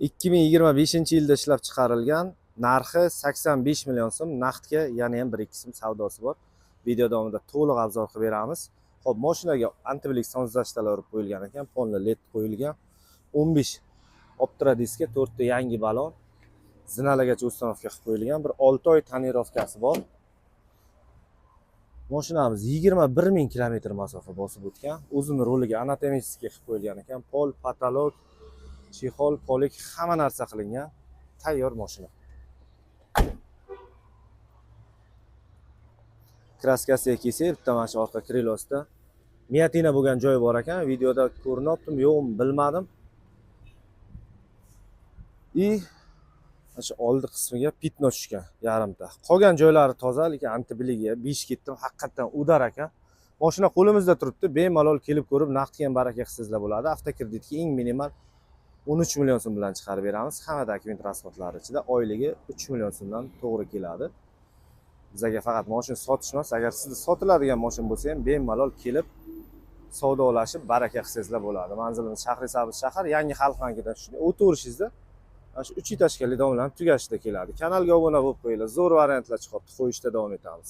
2025-yilda ishlab chiqarilgan, narxi 85 million so'm, naqdga yana ham 1-2 so'm savdosi bor. Video davomida to'liq obzor qilib beramiz. Xo'p, mashinaga antiblik sonzashtalar urib qo'yilgan ekan, polni led qo'yilgan. 15 optra diska, 4 ta yangi balon, zinalagacha uстановка qilib qo'yilgan. Bir 6 oy tonirovkasi bor. Mashinamiz 21 ming kilometr masofa bosib o'tgan. O'zini roliga anatomический qilib qo'yilgan ekan. Pol, patolog, chexol, polik hamma narsa qilingan. Tayyor mashina. Kraskasiga kelsak, bitta mana shu orqa krilosda miyatina bo'lgan joyi bor ekan. Videoda ko'rinyaptimi, yo'qmi bilmadim. Shu oldi qismiga pitno tushgan, yarimta. Qolgan joylari toza, lekin antibiligiga 5 ketdim, haqiqatan udar ekan. Mashina qo'limizda turibdi, bemalol kelib ko'rib, naqdga ham baraka qilsangizlar bo'ladi. Avtokreditga eng minimal 13 million so'm bilan chiqarib beramiz. Hamma dokument rasxodlari ichida oyligi 3 million so'mdan to'g'ri keladi. Bizga faqat mashina sotish emas, agar sizda sotiladigan mashina bo'lsa ham bemalol kelib savdolashib baraka qilsangizlar bo'ladi. Manzilimiz Shahrisabz shahar, Yangi Xalq bankidan shunday o'tirishingizda shu 3 etажkali domlar tugashida keladi. Kanalga obuna bo'lib qo'yinglar. Zo'r variantlar chiqibdi, qo'yishda davom etamiz.